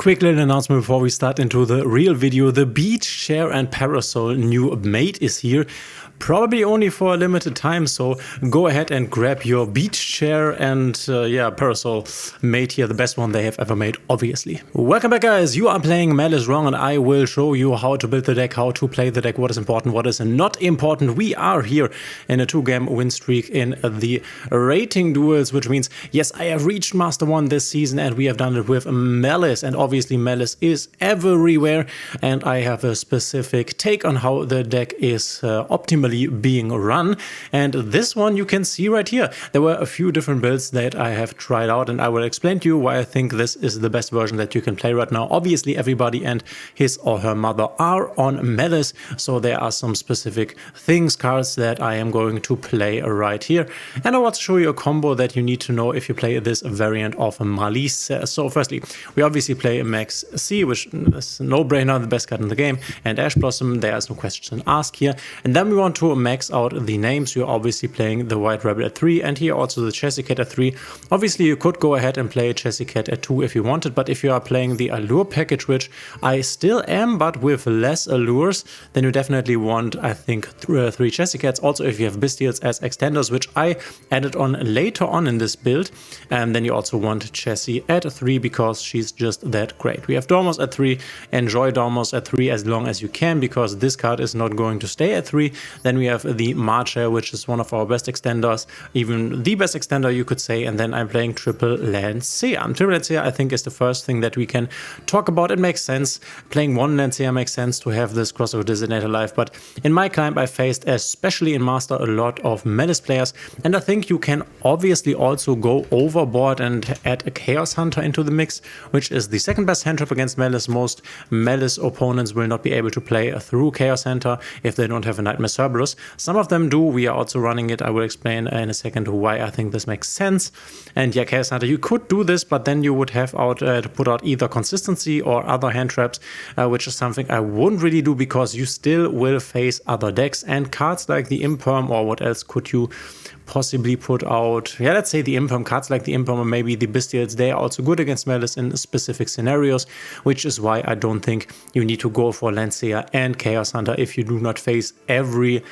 Quick little announcement before we start into the real video. The beach chair and parasol new mate is here, probably only for a limited time, so go ahead and grab your beach chair and parasol mate here, the best one they have ever made, obviously. Welcome back, guys. You are playing Maliss wrong, and I will show you how to build the deck, how to play the deck, what is important, what is not important. We are here in a 2-game win streak in the rating duels, which means, yes, I have reached Master 1 this season, and we have done it with Maliss, and obviously Maliss is everywhere, and I have a specific take on how the deck is optimally being run. And this one you can see right here. There were a few different builds that I have tried out, and I will explain to you why I think this is the best version that you can play right now. Obviously everybody and his or her mother are on Maliss, so there are some specific cards that I am going to play right here. And I want to show you a combo that you need to know if you play this variant of Maliss. So firstly, we obviously play Max C, which is a no-brainer, the best card in the game, and Ash Blossom, there is no question asked here. And then we want to max out the names. You're obviously playing the White Rebel at 3, and here also the Chessy Cat at 3. Obviously you could go ahead and play Chessy Cat at 2 if you wanted, but if you are playing the Allure package, which I still am, but with less allures, then you definitely want, I think, 3 Chessy Cats. Also, if you have Bestials as extenders, which I added on later on in this build, and then you also want Chessy at 3 because she's just that great. We have Dormos at 3. Enjoy Dormos at 3 as long as you can, because this card is not going to stay at 3. Then we have the Marcher, which is one of our best extenders, even the best extender you could say. And then I'm playing Triple Lancea. Triple Lancea, I think, is the first thing that we can talk about. It makes sense. Playing one Lancea makes sense to have this crossover designator live, but in my climb I faced, especially in Master, a lot of Maliss players, and I think you can obviously also go overboard and add a Chaos Hunter into the mix, which is the second best hand trap against Maliss. Most Maliss opponents will not be able to play through Chaos Hunter if they don't have a Nightmare Cerberus. Some of them do. We are also running it. I will explain in a second why I think this makes sense. And yeah, Chaos Hunter, you could do this, but then you would have to put out either consistency or other hand traps, which is something I wouldn't really do, because you still will face other decks and cards like the Imperm, or what else could you possibly put out? Yeah, let's say the Imperm. Cards like the Imperm or maybe the Bestials, they are also good against Maliss in specific scenarios, which is why I don't think you need to go for Lancea and Chaos Hunter if you do not face every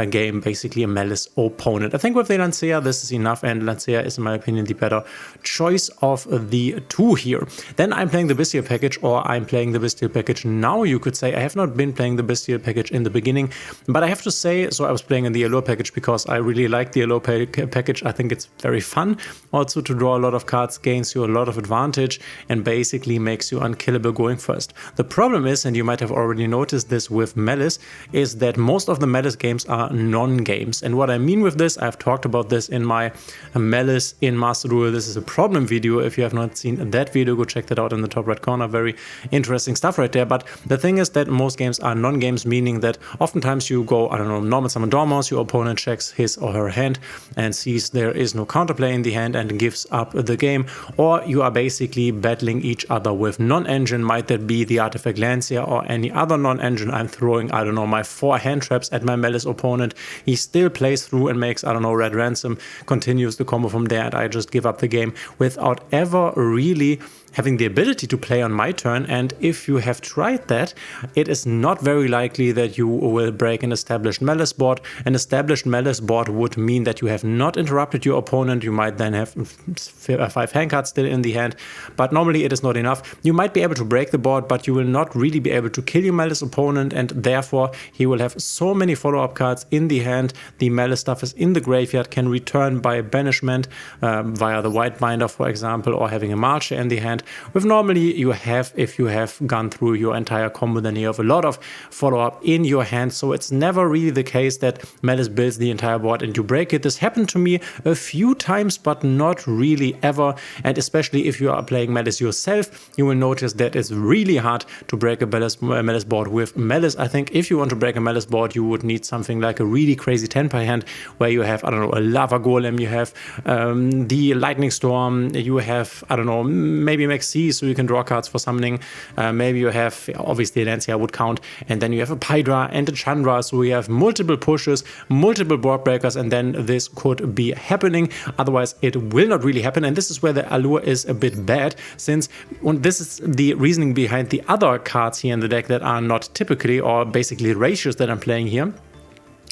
game basically a Maliss opponent. I think with the Lancea this is enough, and Lancea is in my opinion the better choice of the two here. Then I'm playing the Bestial package, or I'm playing the Bestial package now, you could say. I have not been playing the Bestial package in the beginning, but I have to say, so I was playing in the Allure package because I really like the Allure package. I think it's very fun also to draw a lot of cards, gains you a lot of advantage, and basically makes you unkillable going first. The problem is, and you might have already noticed this with Maliss, is that most of the Maliss games are non-games. And what I mean with this, I've talked about this in my Maliss in Master Duel This is a Problem video. If you have not seen that video, go check that out in the top right corner. Very interesting stuff right there. But the thing is that most games are non-games, meaning that oftentimes you go, I don't know, normal summon Dormos, your opponent checks his or her hand and sees there is no counterplay in the hand and gives up the game, or you are basically battling each other with non-engine. Might that be the Artifact Lancea or any other non-engine? I'm throwing, I don't know, my 4 hand traps at my Maliss opponent. He still plays through and makes, I don't know, Red Ransom, continues the combo from there, and I just give up the game without ever really having the ability to play on my turn. And if you have tried that, it is not very likely that you will break an established Maliss board. An established Maliss board would mean that you have not interrupted your opponent. You might then have 5 hand cards still in the hand, but normally it is not enough. You might be able to break the board, but you will not really be able to kill your Maliss opponent, and therefore he will have so many follow-up cards in the hand. The Maliss stuff is in the graveyard, can return by banishment via the White Binder, for example, or having a Marcher in the hand. With normally you have, if you have gone through your entire combo, then you have a lot of follow-up in your hand. So it's never really the case that Maliss builds the entire board and you break it. This happened to me a few times, but not really ever. And especially if you are playing Maliss yourself, you will notice that it's really hard to break a Maliss board with Maliss. I think if you want to break a Maliss board, you would need something like a really crazy 10-pie hand where you have, I don't know, a Lava Golem, you have the Lightning Storm, you have, I don't know, maybe Max C, so you can draw cards for summoning. Maybe you have, obviously Lancea would count, and then you have a Pydra and a Chandra, so we have multiple pushes, multiple board breakers, and then this this could be happening. Otherwise, it will not really happen. And this is where the allure is a bit bad, since this is the reasoning behind the other cards here in the deck that are not typically or basically ratios that I'm playing here.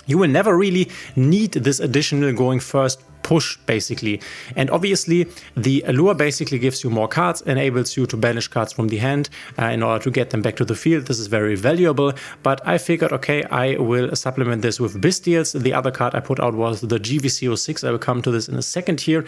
You will never really need this additional going first push, basically. And obviously the allure basically gives you more cards, enables you to banish cards from the hand in order to get them back to the field. This is very valuable, but I figured, okay, I will supplement this with Bestials. The other card I put out was the GVC06. I will come to this in a second here,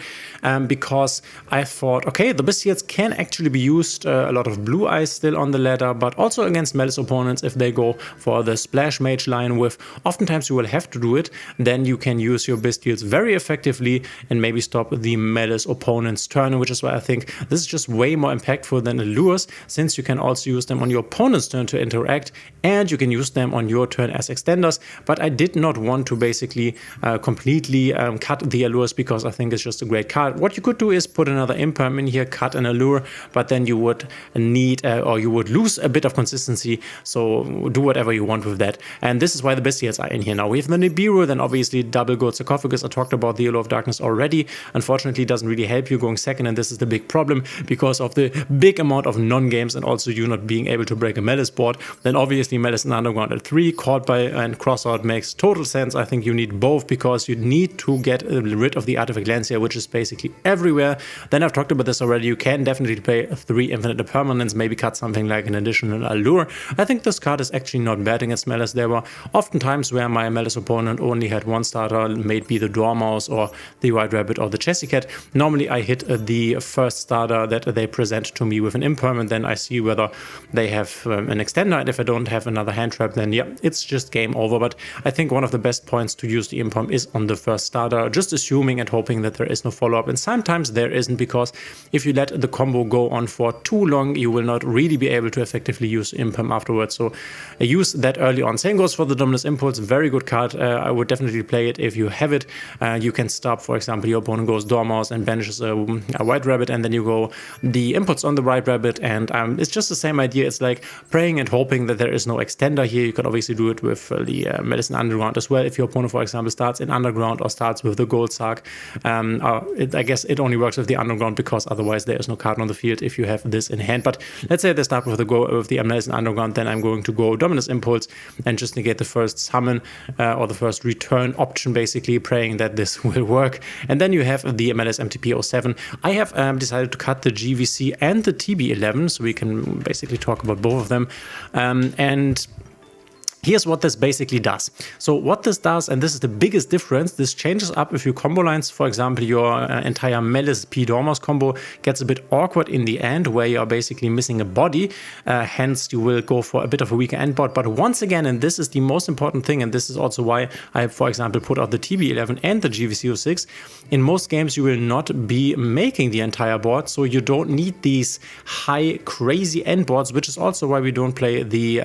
because I thought, okay, the Bestials can actually be used, a lot of blue eyes still on the ladder, but also against Maliss opponents if they go for the Splash Mage line with, oftentimes you will have to do it, then you can use your Bestials very effectively and maybe stop the Maliss opponent's turn, which is why I think this is just way more impactful than allures, since you can also use them on your opponent's turn to interact, and you can use them on your turn as extenders. But I did not want to basically completely cut the allures, because I think it's just a great card. What you could do is put another imperm in here, cut an allure, but then you would need or you would lose a bit of consistency, so do whatever you want with that. And this is why the Bestials are in here now. We have the Nibiru, then obviously double gold sarcophagus. I talked about the Allure of Darkness already. Unfortunately, it doesn't really help you going second, and this is the big problem because of the big amount of non-games and also you not being able to break a Maliss board. Then obviously Maliss and Underground at 3, caught by and crossout makes total sense. I think you need both because you need to get rid of the Artifact Lancia, which is basically everywhere. Then I've talked about this already. You can definitely play 3 infinite permanents, maybe cut something like an additional allure. I think this card is actually not bad against Maliss. There were often times where my Maliss opponent only had one starter, maybe the Dormouse or the White Rabbit or the Chessy Cat. Normally I hit the first starter that they present to me with an imperm, and then I see whether they have an extender, and if I don't have another hand trap, then yeah, it's just game over. But I think one of the best points to use the imperm is on the first starter, just assuming and hoping that there is no follow-up, and sometimes there isn't, because if you let the combo go on for too long, you will not really be able to effectively use imperm afterwards. So use that early on. Same goes for the Dominus Impulse, very good card. I would definitely play it if you have it. You can stop, for example, your opponent goes Dormouse and banishes a White Rabbit, and then you go the inputs on the White Rabbit, and it's just the same idea. It's like praying and hoping that there is no extender here. You could obviously do it with the Maliss Underground as well. If your opponent, for example, starts in Underground or starts with the Gold Sark, I guess it only works with the Underground because otherwise there is no card on the field if you have this in hand. But let's say they start with the Maliss Underground, then I'm going to go Dominus Impulse and just negate the first summon or the first return option, basically praying that this will work. And then you have the Maliss MTP07. I have decided to cut the GVC and the TB11, so we can basically talk about both of them. And here's what this basically does. So what this does, and this is the biggest difference, this changes up if you combo lines. For example, your entire Maliss P Dormouse combo gets a bit awkward in the end, where you are basically missing a body. Hence, you will go for a bit of a weaker end board. But once again, and this is the most important thing, and this is also why I, for example, put out the TB11 and the GVC06, in most games you will not be making the entire board, so you don't need these high, crazy end boards, which is also why we don't play the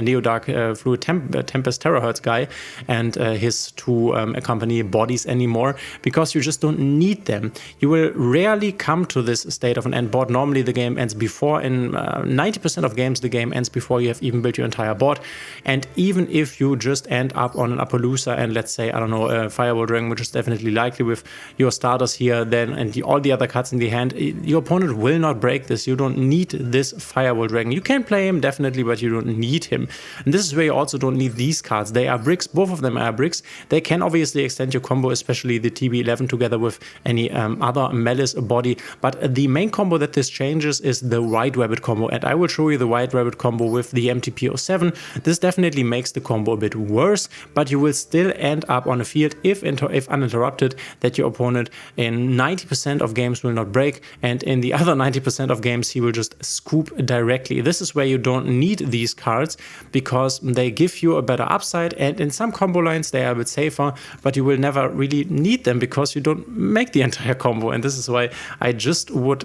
Neo-Dark Fluid Tempest Terahertz guy and his 2 accompany bodies anymore, because you just don't need them. You will rarely come to this state of an end board. Normally the game ends before. In 90% of games the game ends before you have even built your entire board. And even if you just end up on an Appaloosa and let's say, I don't know, a Firewall Dragon, which is definitely likely with your starters here, then and all the other cards in the hand, your opponent will not break this. You don't need this Firewall Dragon. You can play him definitely, but you don't need him. And this is where you also don't need these cards. They are bricks. Both of them are bricks. They can obviously extend your combo, especially the TB11 together with any other Maliss body. But the main combo that this changes is the White Rabbit combo. And I will show you the White Rabbit combo with the MTP07. This definitely makes the combo a bit worse, but you will still end up on a field, if uninterrupted, that your opponent in 90% of games will not break. And in the other 90% of games, he will just scoop directly. This is where you don't need these cards because they give you a better upside, and in some combo lines they are a bit safer, but you will never really need them because you don't make the entire combo. And this is why I just would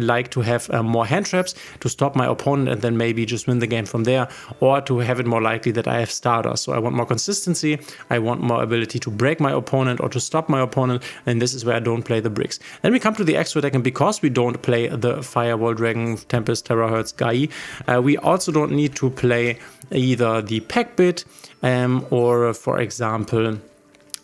like to have more hand traps to stop my opponent and then maybe just win the game from there, or to have it more likely that I have starters. So I want more consistency, I want more ability to break my opponent or to stop my opponent, and this is where I don't play the bricks. Then we come to the extra deck, and because we don't play the Firewall Dragon Tempest Terahertz guy, we also don't need to play either the pack bit or, for example,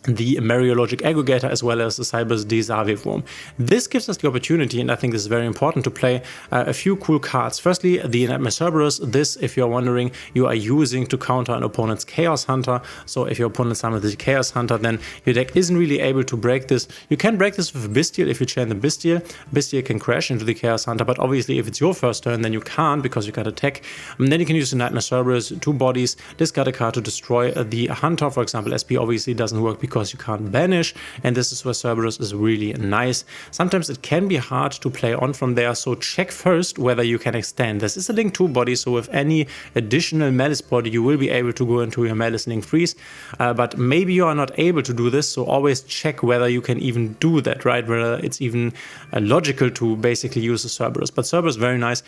the Mariologic Aggregator, as well as the Cybers Desave Worm. This gives us the opportunity, and I think this is very important, to play a few cool cards. Firstly, the Nightmare Cerberus. This, if you're wondering, you are using to counter an opponent's Chaos Hunter. So if your opponent summons the Chaos Hunter, then your deck isn't really able to break this. You can break this with Bestial if you chain the Bestial. Bestial can crash into the Chaos Hunter, but obviously if it's your first turn, then you can't, because you got attack. And then you can use the Nightmare Cerberus, 2 bodies, discard a card to destroy the Hunter. For example, SP obviously doesn't work because you can't banish, and this is where Cerberus is really nice. Sometimes it can be hard to play on from there, so check first whether you can extend. This is a Link 2 body, so with any additional Maliss body you will be able to go into your Maliss Link Freeze, but maybe you are not able to do this, so always check whether you can even do that, right? Whether it's even logical to basically use the Cerberus. But Cerberus, very nice,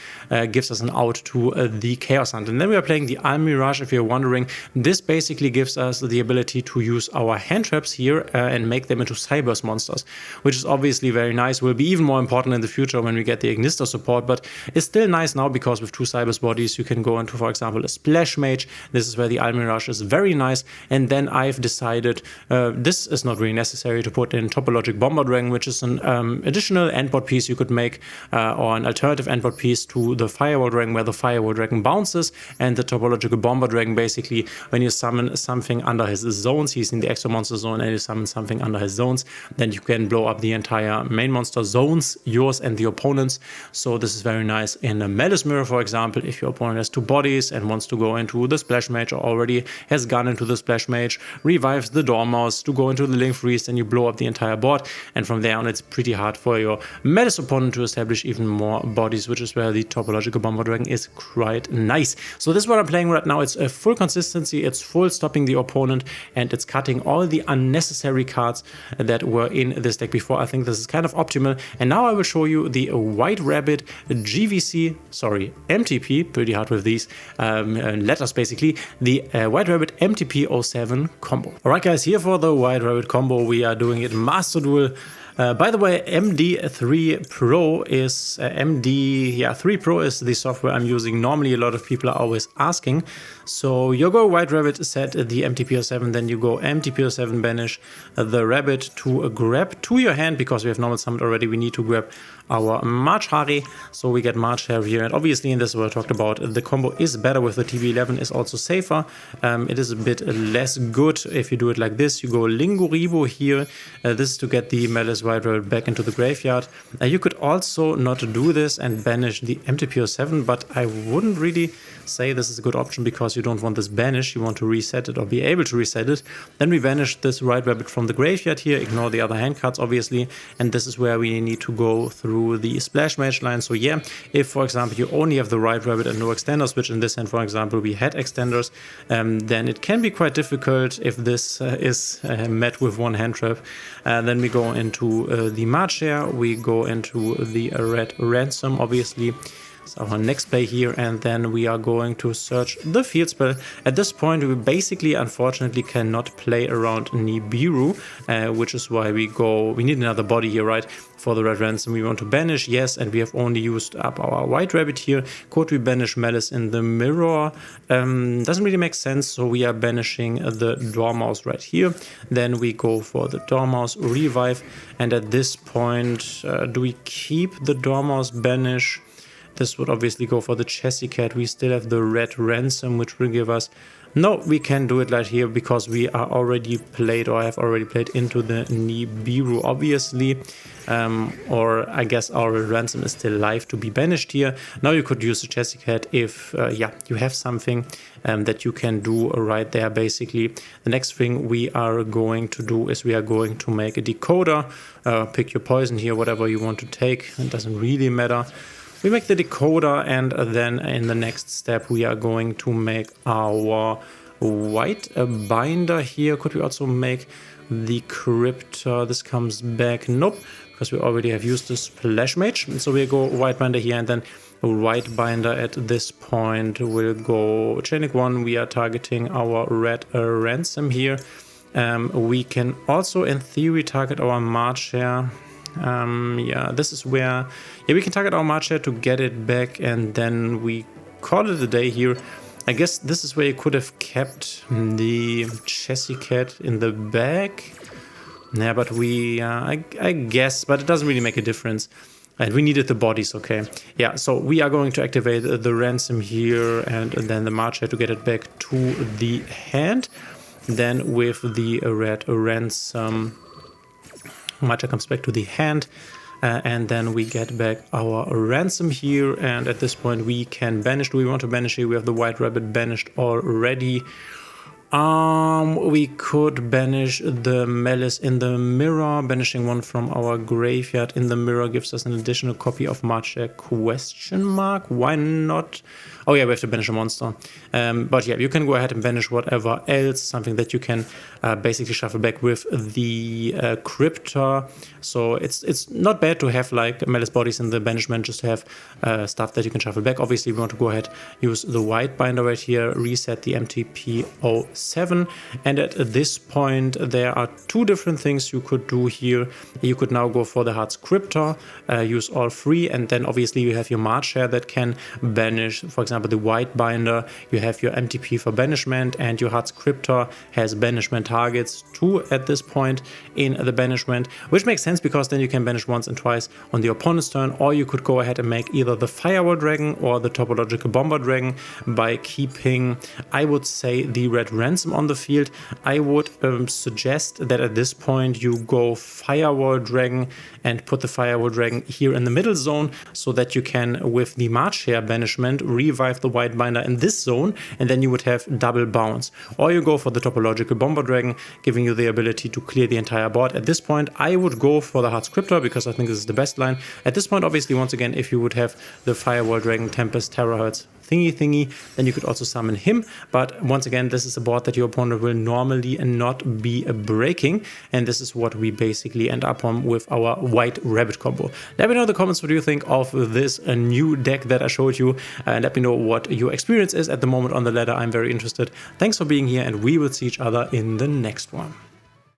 gives us an out to the Chaos Hunt. And then we are playing the Almirage, if you're wondering. This basically gives us the ability to use our hand traps here and make them into Cybers monsters, which is obviously very nice. Will be even more important in the future when we get the Ignister support, but it's still nice now because with 2 Cybers bodies you can go into, for example, a Splash Mage. This is where the Almirage is very nice. And then I've decided this is not really necessary to put in Topologic Bomber Dragon, which is an additional endboard piece you could make, or an alternative endboard piece to the Firewall Dragon, where the Firewall Dragon bounces, and the Topological Bomber Dragon, basically when you summon something under his zones, he's in the extra monster zone, and you summon something under his zones, then you can blow up the entire main monster zones, yours and the opponent's. So this is very nice in a Malice Mirror, for example, if your opponent has 2 bodies and wants to go into the Splash Mage, or already has gone into the Splash Mage, revives the Dormouse to go into the Link Freeze, then you blow up the entire board, and from there on it's pretty hard for your Malice opponent to establish even more bodies, which is where the Topological Bomber Dragon is quite nice. So this is what I'm playing right now. It's a full consistency, it's full stopping the opponent, and it's cutting all the unnecessary cards that were in this deck before. I think this is kind of optimal. And now I will show you the White Rabbit MTP, pretty hard with these letters basically, the White Rabbit MTP 07 combo. Alright guys, here for the White Rabbit combo, we are doing it Master Duel. By the way, MD3 Pro is MD3 Pro is the software I'm using. Normally, a lot of people are always asking. So you go White Rabbit, set the MTP07, then you go MTP07 banish the rabbit to grab to your hand, because we have normal summoned already. We need to grab our March Hari, so we get March Hari here. And obviously, in this what I talked about, the combo is better with the TB11, is also safer. It is a bit less good if you do it like this. You go Linguribo here. This is to get the Malice White Rabbit back into the graveyard. You could also not do this and banish the MTP07, but I wouldn't really say this is a good option, because you don't want this banish. You want to reset it or be able to reset it. Then we banish this White Rabbit from the graveyard here, ignore the other hand cards obviously, and this is where we need to go through the Splash Mage line. So yeah, if for example you only have the White Rabbit and no extenders, which in this hand for example we had extenders, then it can be quite difficult if this is met with one hand trap. Then we go into the March here, we go into the Red Ransom obviously. So our next play here, and then we are going to search the field spell. At this point we basically unfortunately cannot play around Nibiru, which is why we need another body here, right? For the Red Ransom we want to banish, yes, and we have only used up our White Rabbit here. Could we banish Malice in the mirror? Doesn't really make sense, so we are banishing the Dormouse right here. Then we go for the Dormouse revive, and at this point do we keep the Dormouse banish? This would obviously go for the Chessy Cat. We still have the Red Ransom, which will give us... No, we can do it right here because we are already played, or I have already played into the Nibiru, obviously. Or I guess our Ransom is still live to be banished here. Now you could use the Chessy Cat if, you have something that you can do right there, basically. The next thing we are going to do is we are going to make a decoder. Pick your poison here, whatever you want to take. It doesn't really matter. We make the decoder, and then in the next step we are going to make our white binder here. Could we also make the Cryptor? This comes back. Nope, because we already have used the Splash Mage. So we go white binder here, and then white binder at this point will go Chainik 1. We are targeting our Red Ransom here. We can also in theory target our March here. This is where we can target our March here to get it back, and then we call it a day here. I guess this is where you could have kept the Chessy Cat in the back. Yeah, but I guess, but it doesn't really make a difference. And we needed the bodies, okay. Yeah, so we are going to activate the ransom here and then the March to get it back to the hand. Then with the red ransom, March comes back to the hand. And then we get back our ransom here. And at this point we can banish. Do we want to banish here? We have the white rabbit banished already. We could banish the Maliss in the mirror. Banishing one from our graveyard in the mirror gives us an additional copy of March question mark. Why not? Oh yeah, we have to banish a monster. But yeah, you can go ahead and banish whatever else, something that you can basically shuffle back with the Cryptor. So it's not bad to have like Maliss bodies in the banishment, just to have stuff that you can shuffle back. Obviously we want to go ahead, use the white binder right here, reset the MTP 07, and at this point there are two different things you could do here. You could now go for the Heart's Cryptor, use all three, and then obviously you have your March here that can banish, for example, the white binder. You have your MTP for banishment, and your Heart's Cryptor has banishment targets too at this point in the banishment, which makes sense because then you can banish once and twice on the opponent's turn. Or you could go ahead and make either the Firewall Dragon or the Topological Bomber Dragon by keeping, I would say, the red ransom on the field. I would suggest that at this point you go Firewall Dragon and put the Firewall Dragon here in the middle zone, so that you can, with the March Hare banishment, revive the white binder in this zone, and then you would have double bounce. Or you go for the Topological Bomber Dragon, giving you the ability to clear the entire board. At this point I would go for the Heart's Cryptor because I think this is the best line. At this point, obviously, once again, if you would have the Firewall Dragon, Tempest, Terahertz thingy, then you could also summon him. But once again, this is a board that your opponent will normally not be breaking, and this is what we basically end up on with our white rabbit combo. Let me know in the comments what you think of this new deck that I showed you, and let me know what your experience is at the moment on the ladder. I'm very interested. Thanks for being here, and we will see each other in the next one.